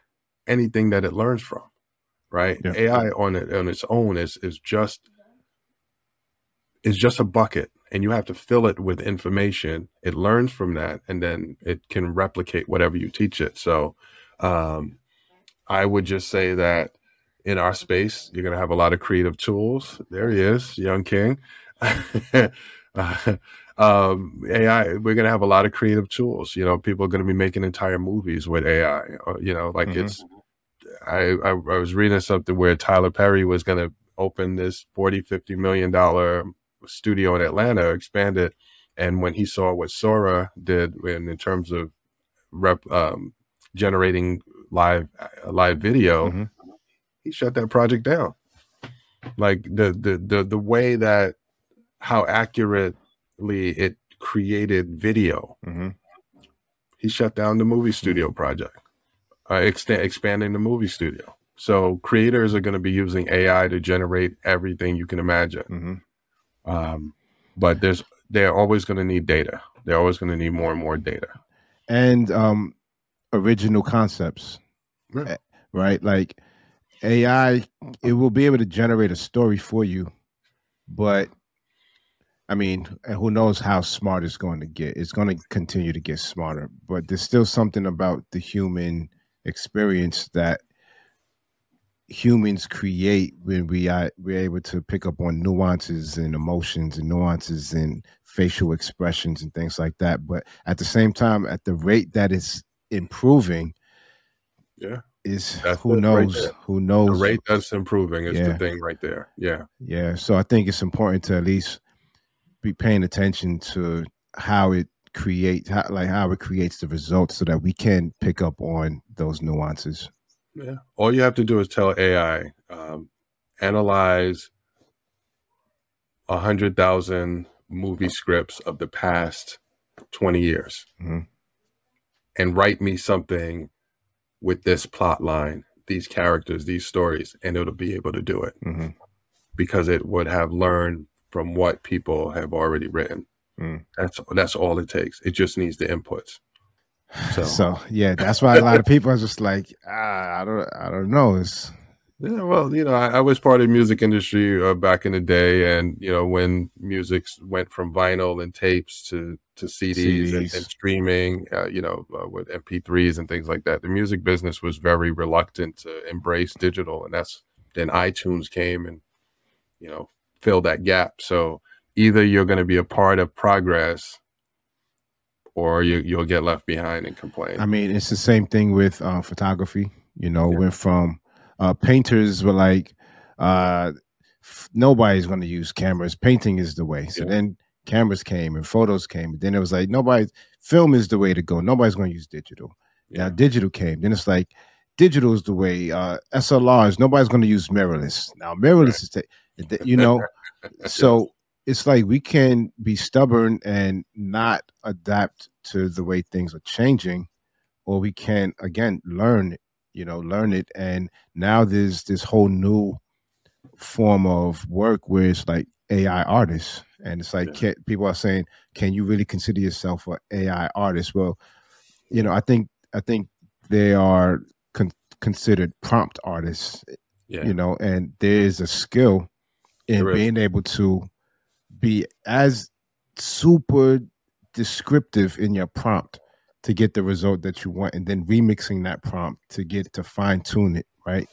anything that it learns from, right? Yeah. AI on its own is just a bucket, and you have to fill it with information. It learns from that, and then it can replicate whatever you teach it. So I would just say that in our space, you're going to have a lot of creative tools. There he is, Young King. AI, we're going to have a lot of creative tools. You know, people are going to be making entire movies with AI. You know, like I was reading something where Tyler Perry was going to open this $40-50 million studio in Atlanta, expand it. And when he saw what Sora did in terms of generating live video, he shut that project down. Like the way that how accurately it created video, he shut down the movie studio project, expanding the movie studio. So creators are going to be using AI to generate everything you can imagine. But they're always going to need data. They're always going to need more and more data. And original concepts, right? Like AI, it will be able to generate a story for you, but I mean, who knows how smart it's going to get? It's going to continue to get smarter, but there's still something about the human experience that humans create when we're able to pick up on nuances and emotions and nuances and facial expressions and things like that. But at the same time, at the rate that it's improving, who knows? The rate that's improving is the thing right there. Yeah. So I think it's important to at least be paying attention to how it creates, how it creates the results, so that we can pick up on those nuances. Yeah. All you have to do is tell AI, analyze 100,000 movie scripts of the past 20 years and write me something with this plot line, these characters, these stories, and it'll be able to do it because it would have learned from what people have already written. That's all it takes. It just needs the inputs. So yeah, that's why a lot of people are just like, I don't know. Well, you know, I was part of the music industry back in the day, and you know, when music went from vinyl and tapes to CDs. And streaming, you know, with MP3s and things like that, the music business was very reluctant to embrace digital, and then iTunes came and, you know, fill that gap. So either you're going to be a part of progress, or you'll get left behind and complain. I mean, it's the same thing with photography. You know, went from painters were like, nobody's going to use cameras. Painting is the way. So then cameras came and photos came. Then it was like, film is the way to go. Nobody's going to use digital. Now digital came. Then it's like, digital is the way. SLRs, nobody's going to use mirrorless. Now mirrorless is, you know, so it's like we can be stubborn and not adapt to the way things are changing, or we can, again, learn it. And now there's this whole new form of work where it's like AI artists. And it's like, people are saying, can you really consider yourself an AI artist? Well, you know, I think they are considered prompt artists, you know, and there is a skill in being able to be as super descriptive in your prompt to get the result that you want, and then remixing that prompt to fine tune it, right?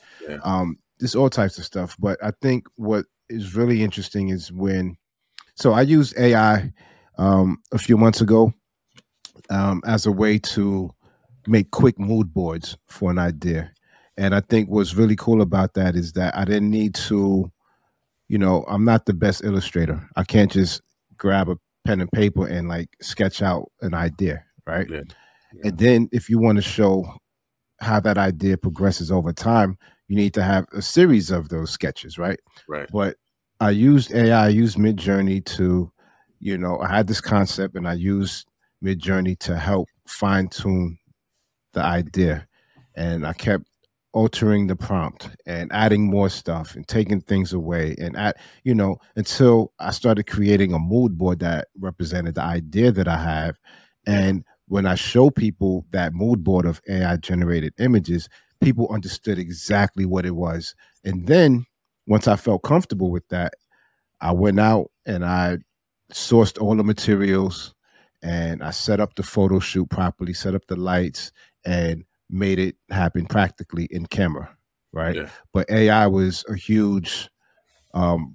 There's all types of stuff. But I think what is really interesting is so I used AI a few months ago as a way to make quick mood boards for an idea. And I think what's really cool about that is that I didn't need to, you know, I'm not the best illustrator. I can't just grab a pen and paper and like sketch out an idea, right? And then if you want to show how that idea progresses over time, you need to have a series of those sketches, right? Right. But I used AI, I used Midjourney to, I had this concept and I used Midjourney to help fine tune the idea. And I kept altering the prompt and adding more stuff and taking things away and until I started creating a mood board that represented the idea that I have. Yeah. And when I show people that mood board of AI generated images, people understood exactly what it was. And then once I felt comfortable with that, I went out and I sourced all the materials and I set up the photo shoot properly, set up the lights, and made it happen practically in camera, right? Yeah. But AI was a huge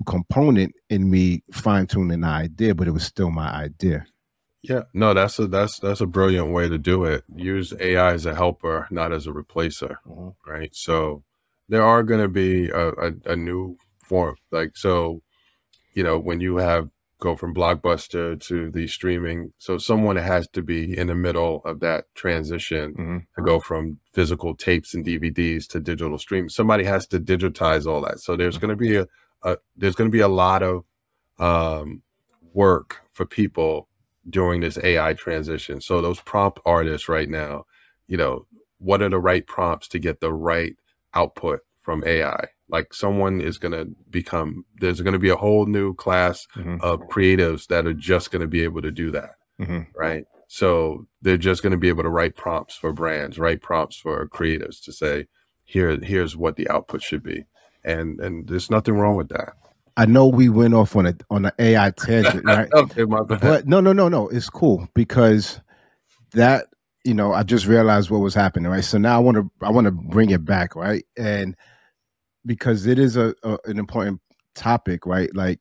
component in me fine tuning the idea, but it was still my idea. Yeah. No, that's a brilliant way to do it. Use AI as a helper, not as a replacer. Mhm. Right. So there are going to be a new form. Like, so, when you go from Blockbuster to the streaming, so someone has to be in the middle of that transition Mhm. to go from physical tapes and DVDs to digital stream. Somebody has to digitize all that. So there's going to be there's going to be a lot of um, work for people during this AI transition. So those prompt artists right now, what are the right prompts to get the right output from AI? Like, someone is going to there's going to be a whole new class Mhm. of creatives that are just going to be able to do that. Mhm. Right. So they're just going to be able to write prompts for brands, write prompts for creatives to say, here's what the output should be. And there's nothing wrong with that. I know we went off on an AI tangent, right? Okay, my bad. But no, it's cool because that I just realized what was happening, right? So now I want to bring it back, right? And because it is an important topic, right? Like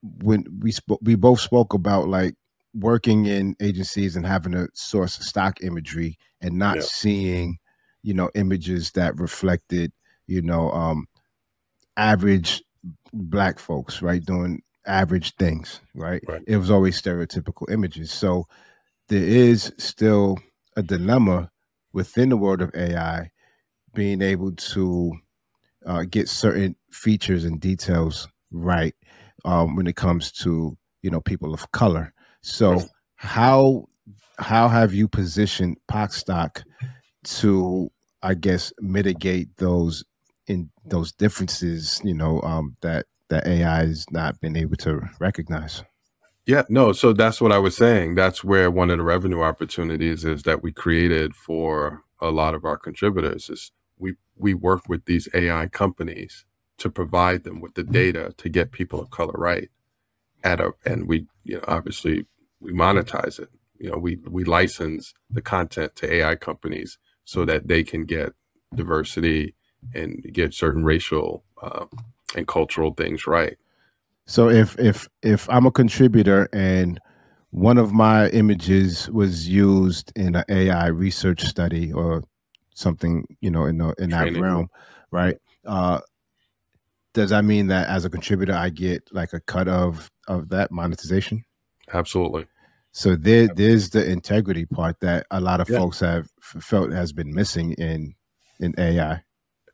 when we both spoke about like working in agencies and having to source stock imagery and not Yeah. seeing images that reflected you know um average black folks, right, doing average things, right? Right. It was always stereotypical images. So there is still a dilemma within the world of AI being able to get certain features and details right when it comes to people of color. Right. So how have you positioned Pocstock to, I guess, mitigate those differences, that AI has not been able to recognize? Yeah, no, so that's what I was saying. That's where one of the revenue opportunities is that we created for a lot of our contributors is we work with these AI companies to provide them with the data to get people of color right and we obviously we monetize it. We license the content to AI companies so that they can get diversity and get certain racial and cultural things right. So if I'm a contributor and one of my images was used in an AI research study or something, in that Training. realm, Yeah, right? Uh, does that mean that as a contributor, I get like a cut of that monetization? absolutely. So there's the integrity part that a lot of Yeah. folks have felt has been missing in AI.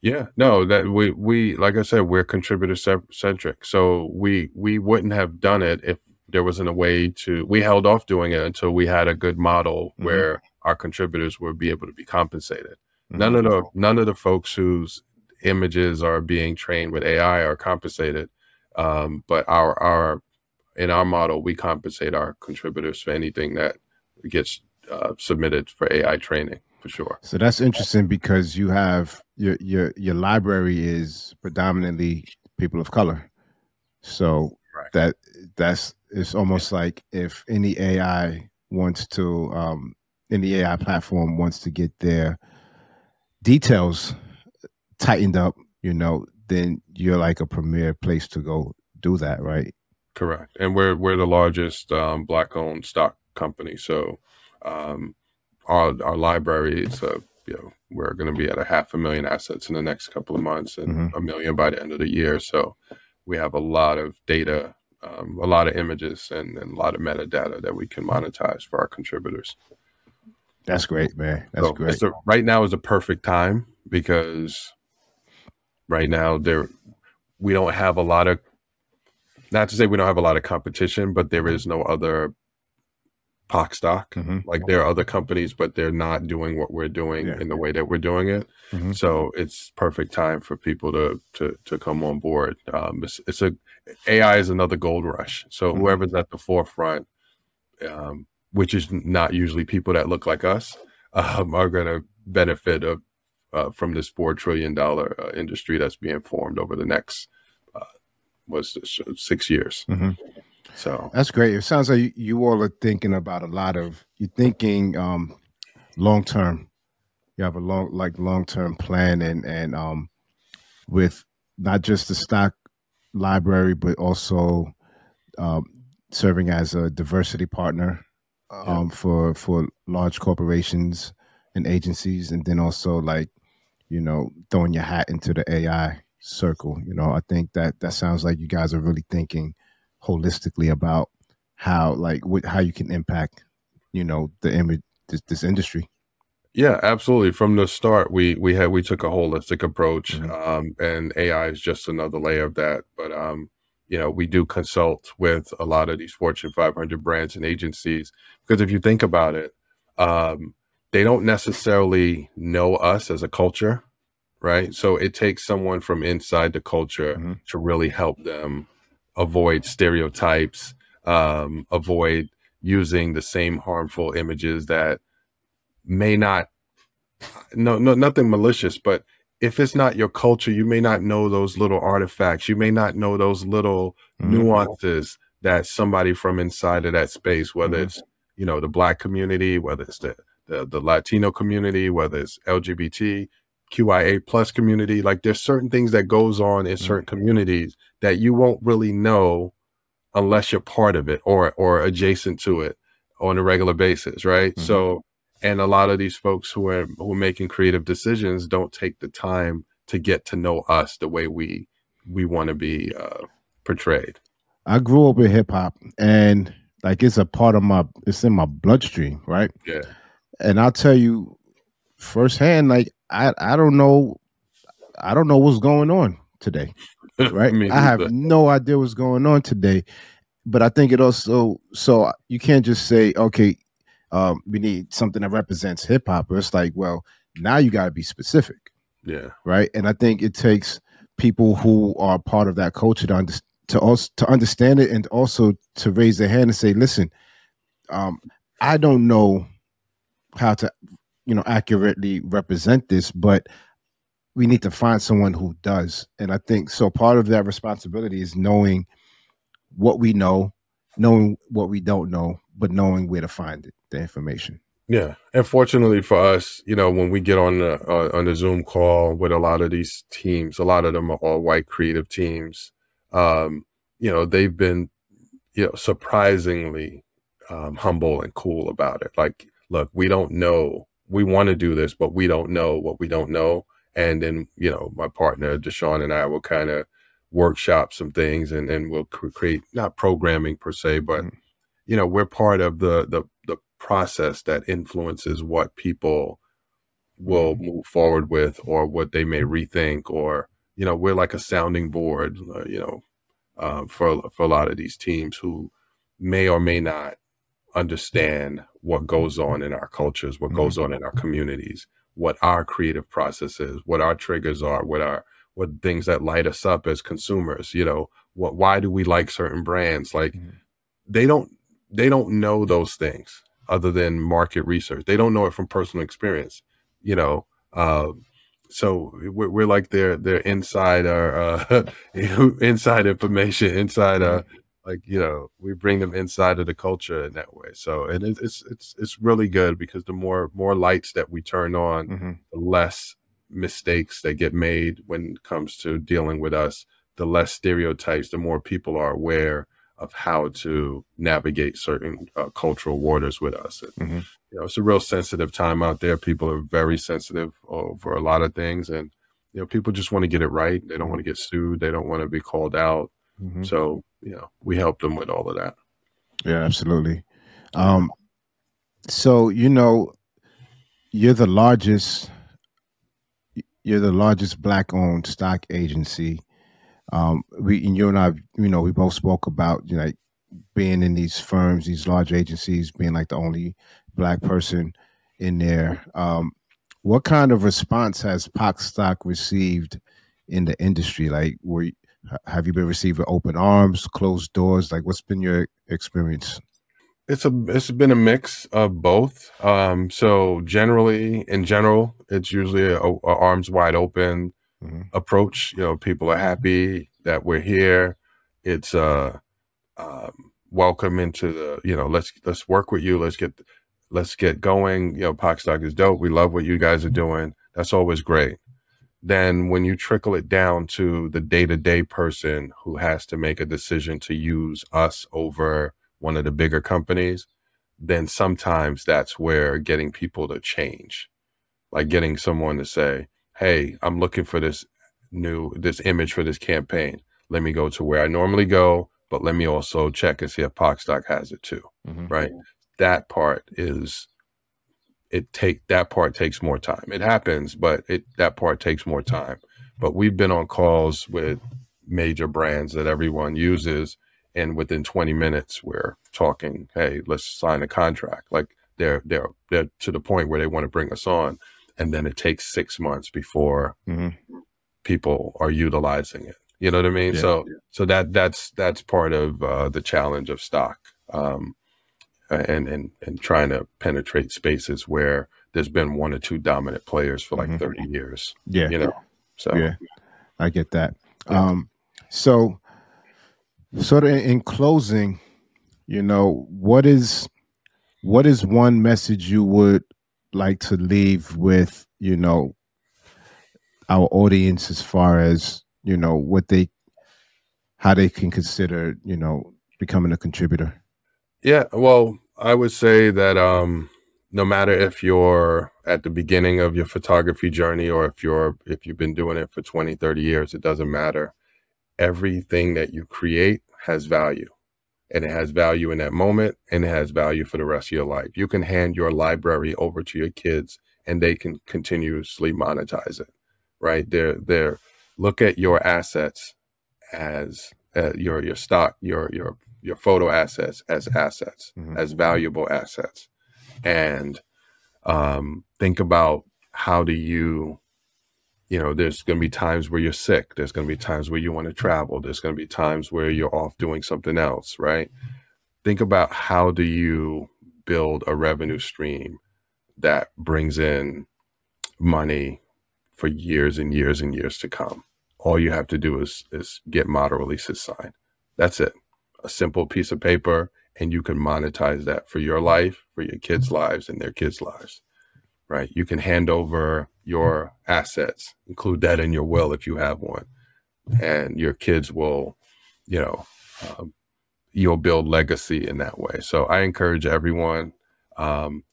Yeah, no, that we like I said, we're contributor centric. So we wouldn't have done it if there wasn't a way to. We held off doing it until we had a good model Hmm. where our contributors would be able to be compensated. Hmm. None of the folks whose images are being trained with AI are compensated. But our in our model, we compensate our contributors for anything that gets submitted for AI training for sure. So that's interesting because you have your library is predominantly people of color. So Right. that's it's Yeah. almost like if any AI wants to any AI platform wants to get their details tightened up, then you're like a premier place to go do that, right? Correct, and we're the largest black-owned stock company. So um, our library is we're going to be at 500,000 assets in the next couple of months and Hmm. 1 million by the end of the year. So we have a lot of data, a lot of images, and a lot of metadata that we can monetize for our contributors. That's great, man. That's So great. right now is a perfect time because right now we don't have a lot of, not to say we don't have a lot of competition, but there is no other Pocstock. Mm-hmm. Like there are other companies, but they're not doing what we're doing in the way that we're doing it. Mm-hmm. So it's perfect time for people to come on board. AI is another gold rush. So whoever's at the forefront, which is not usually people that look like us, are going to benefit from this $4 trillion industry that's being formed over the next 6 years. Mm-hmm. So that's great. It sounds like you all are thinking about you're thinking long term. You have a long term plan and with not just the stock library, but also um, serving as a diversity partner for large corporations and agencies, and then also throwing your hat into the AI circle. I think that sounds like you guys are really thinking holistically about how you can impact the image this industry. Yeah, absolutely. From the start, we took a holistic approach, and AI is just another layer of that. But we do consult with a lot of these Fortune 500 brands and agencies because if you think about it, they don't necessarily know us as a culture, right? So it takes someone from inside the culture to really help them avoid stereotypes, avoid using the same harmful images that may not, nothing malicious, but if it's not your culture, you may not know those little artifacts. You may not know those little nuances that somebody from inside of that space, whether it's, the Black community, whether it's the Latino community, whether it's LGBT, QIA plus community, like there's certain things that goes on in certain communities that you won't really know unless you're part of it or adjacent to it on a regular basis, right? So, and a lot of these folks who are making creative decisions don't take the time to get to know us the way we want to be portrayed. I grew up in hip hop, and it's a part of it's in my bloodstream, right? Yeah. And I'll tell you firsthand, I don't know what's going on today, right? I have no idea what's going on today. But I think it also, so you can't just say, okay, we need something that represents hip hop. It's like, well, now you got to be specific. Yeah. Right. And I think it takes people who are part of that culture to understand it and also to raise their hand and say, listen, I don't know how to, accurately represent this, but we need to find someone who does. And I think so part of that responsibility is knowing what we know, knowing what we don't know, but knowing where to find it, the information. Yeah. And fortunately for us, when we get on the Zoom call with a lot of these teams, a lot of them are all white creative teams. They've been, surprisingly humble and cool about it. Like, look, we don't know, we want to do this, but we don't know what we don't know. And then, my partner, Deshaun, and I will kind of workshop some things and we'll create, not programming per se, but, we're part of the process that influences what people will move forward with or what they may rethink, or, we're like a sounding board, for a lot of these teams who may or may not understand what goes on in our cultures, what goes on in our communities, what our creative process is, what our triggers are, what things that light us up as consumers, why do we like certain brands? Like they don't know those things other than market research. They don't know it from personal experience, so we're like their inside inside information, inside we bring them inside of the culture in that way. So, and it's really good because the more lights that we turn on, the less mistakes that get made when it comes to dealing with us, the less stereotypes, the more people are aware of how to navigate certain cultural waters with us. And, it's a real sensitive time out there. People are very sensitive over a lot of things, and people just want to get it right. They don't want to get sued. They don't want to be called out. So, we help them with all of that. Yeah, absolutely. So, you're the largest. You're the largest black-owned stock agency. You and I, we both spoke about like being in these firms, these large agencies, being like the only black person in there. What kind of response has Pocstock received in the industry? Like, have you been receiving open arms, closed doors? Like, what's been your experience? It's been a mix of both. So in general, it's usually a arms wide open approach. People are happy that we're here. It's welcome into the, let's work with you. Let's get going. Pocstock is dope. We love what you guys are doing. That's always great. Then when you trickle it down to the day-to-day person who has to make a decision to use us over one of the bigger companies, then sometimes that's where getting people to change, like getting someone to say, hey, I'm looking for this image for this campaign. Let me go to where I normally go, but let me also check and see if Pocstock has it too. Right. That part takes more time. It happens, but that part takes more time. But we've been on calls with major brands that everyone uses, and within 20 minutes, we're talking, hey, let's sign a contract. Like they're to the point where they want to bring us on. And then it takes 6 months before people are utilizing it. You know what I mean? Yeah. So that's part of the challenge of stock, and trying to penetrate spaces where there's been one or two dominant players for like 30 years. Yeah. So yeah, I get that. Yeah. So sort of in closing, what is one message you would like to leave with, our audience as far as, how they can consider, becoming a contributor? Yeah, well, I would say that no matter if you're at the beginning of your photography journey or if you've been doing it for 20, 30 years, it doesn't matter. Everything that you create has value, and it has value in that moment, and it has value for the rest of your life. You can hand your library over to your kids and they can continuously monetize it, right? They're look at your assets as your stock, your photo assets as as valuable assets. And think about how do you, there's going to be times where you're sick. There's going to be times where you want to travel. There's going to be times where you're off doing something else, right? Think about how do you build a revenue stream that brings in money for years and years and years to come. All you have to do is get model releases signed. That's it. A simple piece of paper, and you can monetize that for your life, for your kids' lives, and their kids' lives, right? You can hand over your assets, include that in your will if you have one, and your kids will, you'll build legacy in that way. So I encourage everyone,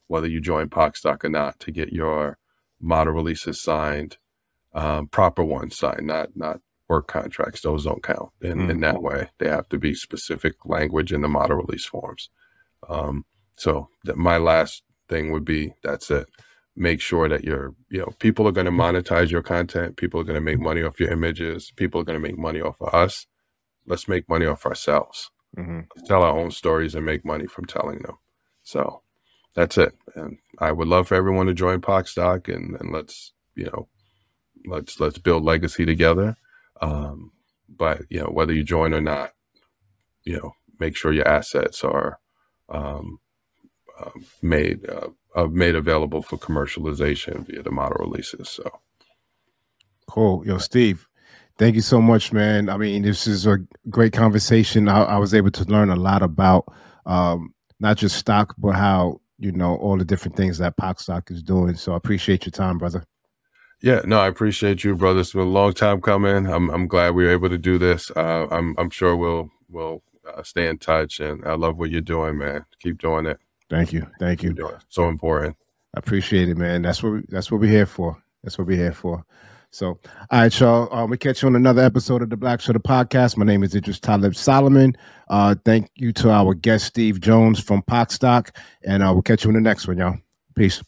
whether you join Pocstock or not, to get your model releases signed, proper ones signed, not work contracts. Those don't count in that way. They have to be specific language in the model release forms. So my last thing would be, that's it. Make sure that people are going to monetize your content. People are going to make money off your images. People are going to make money off of us. Let's make money off ourselves. Let's tell our own stories and make money from telling them. So that's it. And I would love for everyone to join Pocstock, and let's build legacy together. But whether you join or not, make sure your assets are made available for commercialization via the model releases. So cool. Steve, thank you so much, man. I mean, this is a great conversation. I was able to learn a lot about not just stock, but how all the different things that Pocstock is doing. So I appreciate your time, brother. Yeah, no, I appreciate you, brother. It's been a long time coming. I'm glad we were able to do this. I'm sure we'll stay in touch, and I love what you're doing, man. Keep doing it. Thank you. So important. I appreciate it, man. That's what we're here for. So, all right, y'all. We catch you on another episode of the Black Shutter Podcast. My name is Idris Talib Solomon. Thank you to our guest, Steve Jones from Pocstock, and we'll catch you in the next one, y'all. Peace.